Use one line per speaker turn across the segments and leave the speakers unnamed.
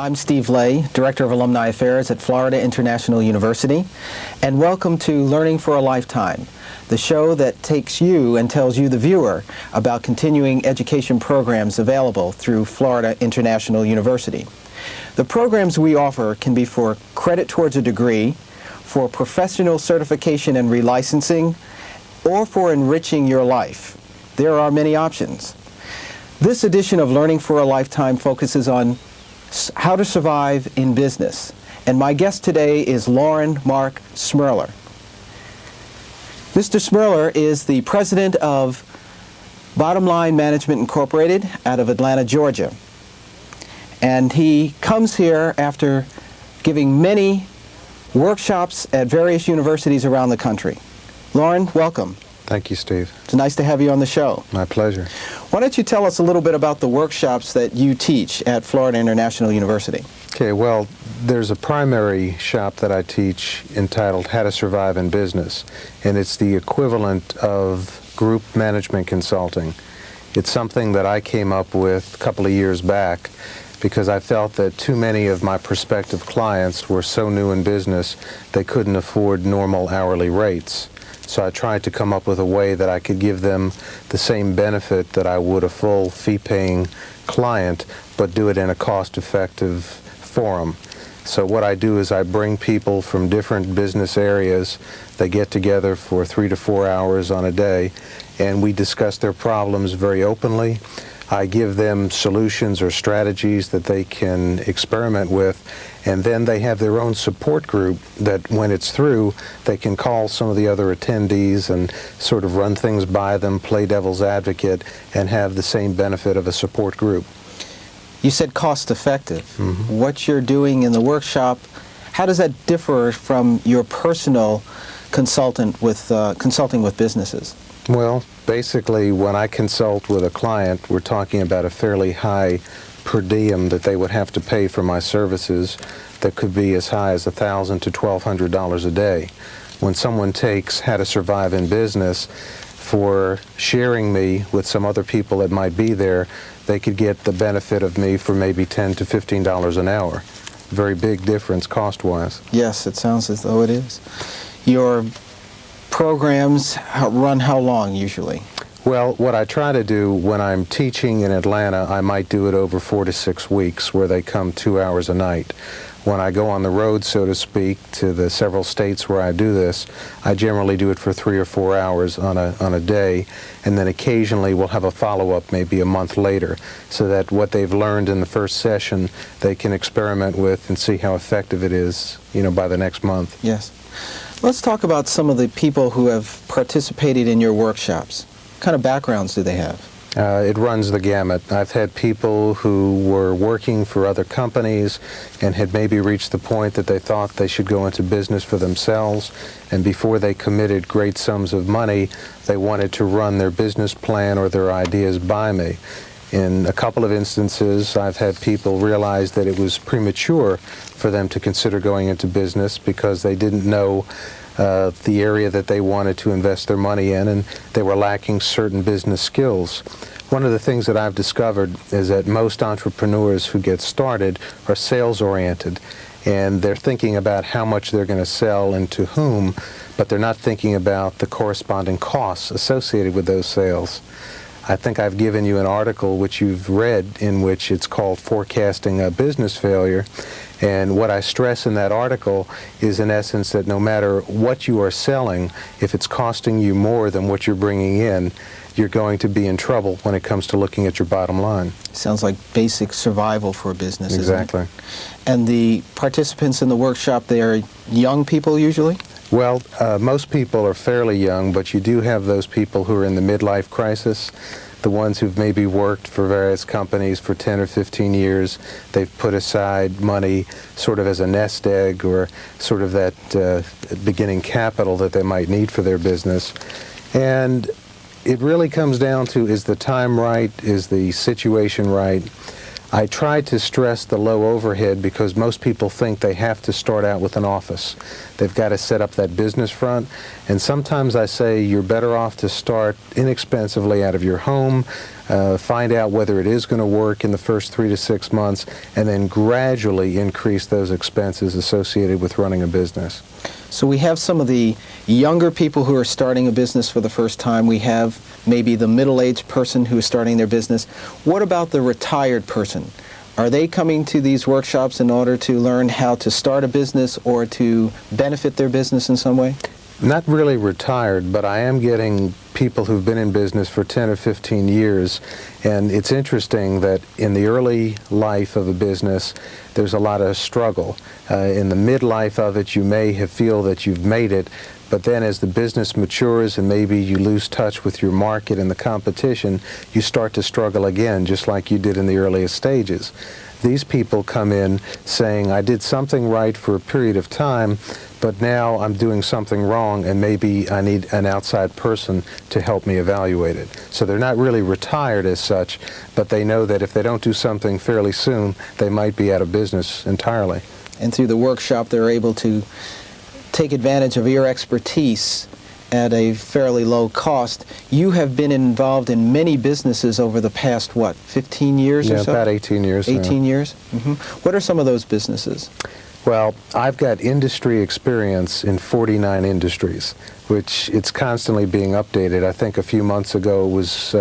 I'm Steve Lay, Director of Alumni Affairs at Florida International University, and welcome to Learning for a Lifetime, the show that takes you and tells you, the viewer, about continuing education programs available through Florida International University. The programs we offer can be for credit towards a degree, for professional certification and relicensing, or for enriching your life. There are many options. This edition of Learning for a Lifetime focuses on how to survive in business. And my guest today is Loren Schmerler. Mr. Schmerler is the president of Bottom Line Management Incorporated out of Atlanta, Georgia. And he comes here after giving many workshops at various universities around the country. Loren, welcome.
Thank you, Steve.
It's nice to have you on the show.
My pleasure.
Why don't you tell us a little bit about the workshops that you teach at Florida International University?
Okay, well, there's a primary shop that I teach entitled How to Survive in Business, and it's the equivalent of group management consulting. It's something that I came up with a couple of years back because I felt that too many of my prospective clients were so new in business they couldn't afford normal hourly rates. So I tried to come up with a way that I could give them the same benefit that I would a full fee-paying client, but do it in a cost-effective forum. So what I do is I bring people from different business areas. They get together for 3 to 4 hours on a day, and we discuss their problems very openly. I give them solutions or strategies that they can experiment with, and then they have their own support group that when it's through, they can call some of the other attendees and sort of run things by them, play devil's advocate, and have the same benefit of a support group.
You said cost effective. What you're doing in the workshop, how does that differ from your personal consulting with businesses?
Well, basically, when I consult with a client, we're talking about a fairly high per diem that they would have to pay for my services that could be as high as $1,000 to $1,200 a day. When someone takes How to Survive in Business, for sharing me with some other people that might be there, they could get the benefit of me for maybe $10 to $15 an hour. Very big difference cost-wise.
Yes, it sounds as though it is. Your programs run how long usually?
Well, what I try to do when I'm teaching in Atlanta, I might do it over 4 to 6 weeks where they come 2 hours a night. When I go on the road, so to speak, to the several states where I do this, I generally do it for 3 or 4 hours on a day, and then occasionally we'll have a follow-up maybe a month later so that what they've learned in the first session they can experiment with and see how effective it is, by the next month.
Yes. Let's talk about some of the people who have participated in your workshops. What kind of backgrounds do they have?
It runs the gamut. I've had people who were working for other companies and had maybe reached the point that they thought they should go into business for themselves, and before they committed great sums of money, they wanted to run their business plan or their ideas by me. In a couple of instances, I've had people realize that it was premature for them to consider going into business because they didn't know the area that they wanted to invest their money in, and they were lacking certain business skills. One of the things that I've discovered is that most entrepreneurs who get started are sales-oriented, and they're thinking about how much they're going to sell and to whom, but they're not thinking about the corresponding costs associated with those sales. I think I've given you an article which you've read in which it's called Forecasting a Business Failure. And what I stress in that article is in essence that no matter what you are selling, if it's costing you more than what you're bringing in, you're going to be in trouble when it comes to looking at your bottom line.
Sounds like basic survival for a business,
Exactly.
Isn't it? And the participants in the workshop, they are young people usually?
Well, most people are fairly young, but you do have those people who are in the midlife crisis, the ones who've maybe worked for various companies for 10 or 15 years. They've put aside money sort of as a nest egg or sort of that beginning capital that they might need for their business. And it really comes down to, is the time right? Is the situation right? I try to stress the low overhead because most people think they have to start out with an office. They've got to set up that business front, and sometimes I say you're better off to start inexpensively out of your home, find out whether it is going to work in the first 3 to 6 months, and then gradually increase those expenses associated with running a business.
So we have some of the younger people who are starting a business for the first time. We have maybe the middle-aged person who is starting their business. What about the retired person? Are they coming to these workshops in order to learn how to start a business or to benefit their business in some way?
Not really retired, but I am getting people who've been in business for 10 or 15 years, and it's interesting that in the early life of a business, there's a lot of struggle. In the midlife of it, you may feel that you've made it, but then as the business matures and maybe you lose touch with your market and the competition, you start to struggle again, just like you did in the earliest stages. These people come in saying, I did something right for a period of time, but now I'm doing something wrong and maybe I need an outside person to help me evaluate it. So they're not really retired as such, but they know that if they don't do something fairly soon, they might be out of business entirely.
And through the workshop, they're able to take advantage of your expertise at a fairly low cost. You have been involved in many businesses over the past, what, 15 years or so?
Yeah, about 18 years.
18 years? Mm-hmm. What are some of those businesses?
Well, I've got industry experience in 49 industries, which it's constantly being updated. I think a few months ago it was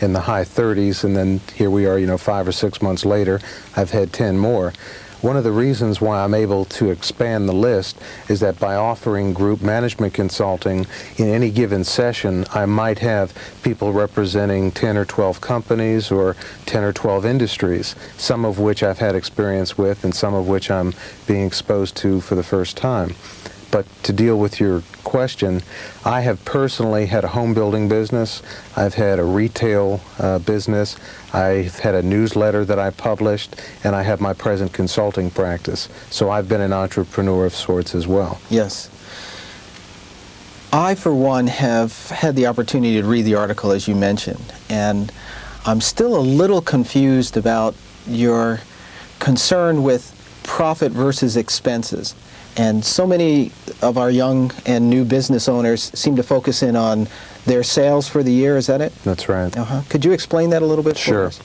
in the high 30s, and then here we are, 5 or 6 months later, I've had 10 more. One of the reasons why I'm able to expand the list is that by offering group management consulting in any given session, I might have people representing 10 or 12 companies or 10 or 12 industries, some of which I've had experience with and some of which I'm being exposed to for the first time. But to deal with your question, I have personally had a home building business. I've had a retail business. I've had a newsletter that I published, and I have my present consulting practice. So I've been an entrepreneur of sorts as well.
Yes. I, for one, have had the opportunity to read the article, as you mentioned, and I'm still a little confused about your concern with profit versus expenses. And so many of our young and new business owners seem to focus in on their sales for the year. Is that it?
That's right.
Could you explain that a little bit
for
us?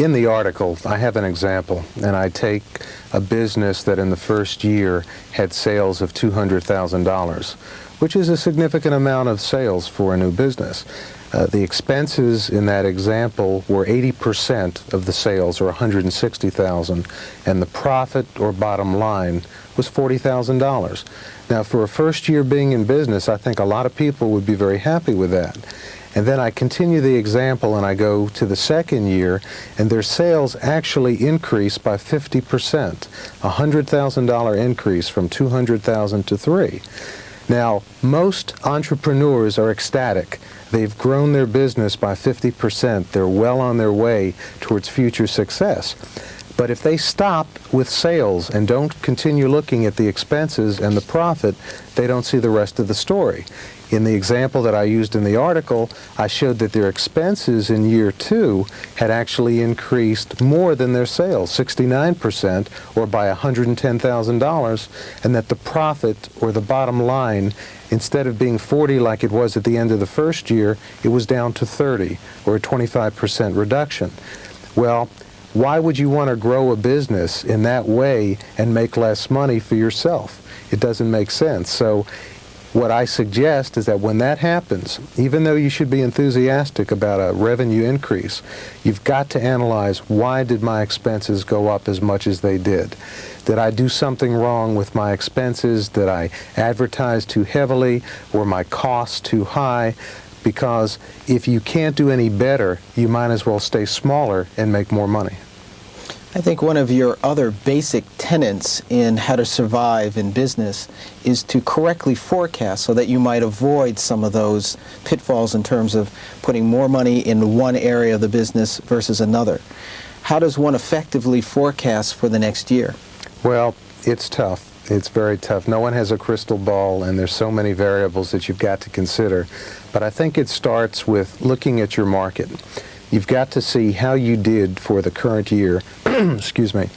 In the article, I have an example, and I take a business that in the first year had sales of $200,000, which is a significant amount of sales for a new business. The expenses in that example were 80% of the sales, or $160,000, and the profit or bottom line was $40,000. Now, for a first year being in business, I think a lot of people would be very happy with that. And then I continue the example and I go to the second year, and their sales actually increased by 50%, a $100,000 increase from $200,000 to $300,000. Now, most entrepreneurs are ecstatic. They've grown their business by 50%. They're well on their way towards future success. But if they stop with sales and don't continue looking at the expenses and the profit, they don't see the rest of the story. In the example that I used in the article, I showed that their expenses in year 2 had actually increased more than their sales, 69%, or by $110,000, and that the profit, or the bottom line, instead of being 40 like it was at the end of the first year, it was down to 30, or a 25% reduction. Well, why would you want to grow a business in that way and make less money for yourself? It doesn't make sense. So what I suggest is that when that happens, even though you should be enthusiastic about a revenue increase, you've got to analyze, why did my expenses go up as much as they did? Did I do something wrong with my expenses? Did I advertise too heavily? Were my costs too high? Because if you can't do any better, you might as well stay smaller and make more money.
I think one of your other basic tenets in how to survive in business is to correctly forecast so that you might avoid some of those pitfalls in terms of putting more money in one area of the business versus another. How does one effectively forecast for the next year?
Well, it's tough. It's very tough. No one has a crystal ball, and there's so many variables that you've got to consider. But I think it starts with looking at your market. You've got to see how you did for the current year, excuse me,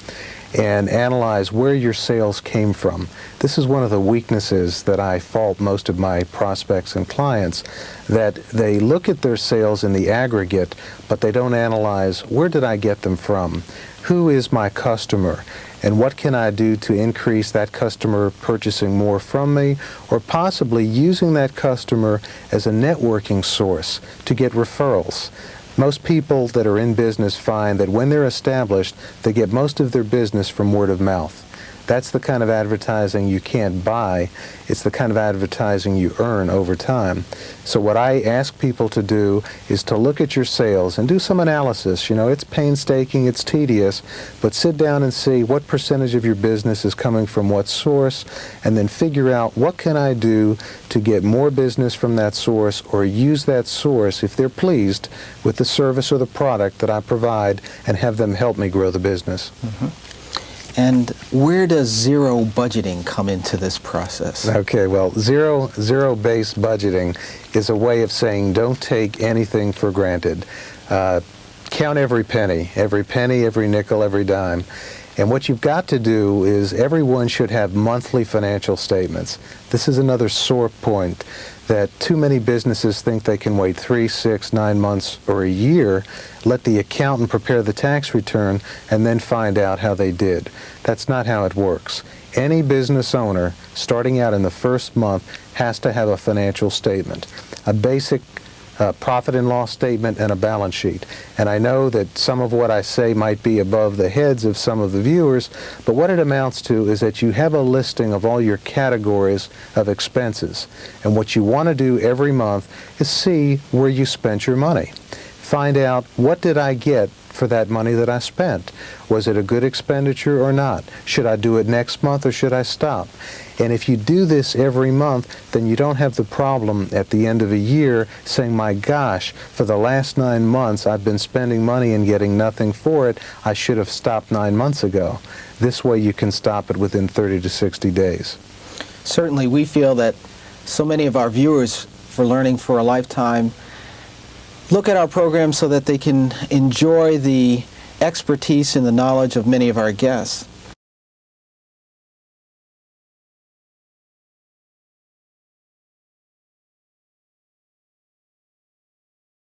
and analyze where your sales came from. This is one of the weaknesses that I fault most of my prospects and clients, that they look at their sales in the aggregate, but they don't analyze, where did I get them from? Who is my customer? And what can I do to increase that customer purchasing more from me, or possibly using that customer as a networking source to get referrals? Most people that are in business find that when they're established, they get most of their business from word of mouth. That's the kind of advertising you can't buy. It's the kind of advertising you earn over time. So what I ask people to do is to look at your sales and do some analysis. You know, it's painstaking, it's tedious, but sit down and see what percentage of your business is coming from what source, and then figure out, what can I do to get more business from that source, or use that source, if they're pleased with the service or the product that I provide, and have them help me grow the business.
Mm-hmm. And where does zero budgeting come into this process?
Okay, well, zero-based budgeting is a way of saying don't take anything for granted. Count every penny, every nickel, every dime. And what you've got to do is, everyone should have monthly financial statements. This is another sore point, that too many businesses think they can wait 3, 6, 9 months or a year, let the accountant prepare the tax return, and then find out how they did. That's not how it works. Any business owner starting out in the first month has to have a financial statement, a basic profit and loss statement, and a balance sheet. And I know that some of what I say might be above the heads of some of the viewers, but what it amounts to is that you have a listing of all your categories of expenses. And what you want to do every month is see where you spent your money. Find out, what did I get for that money that I spent? Was it a good expenditure or not? Should I do it next month, or should I stop? And if you do this every month, then you don't have the problem at the end of a year saying, my gosh, for the last 9 months I've been spending money and getting nothing for it. I should have stopped 9 months ago. This way you can stop it within 30 to 60 days.
Certainly, we feel that so many of our viewers for Learning for a Lifetime look at our program so that they can enjoy the expertise and the knowledge of many of our guests.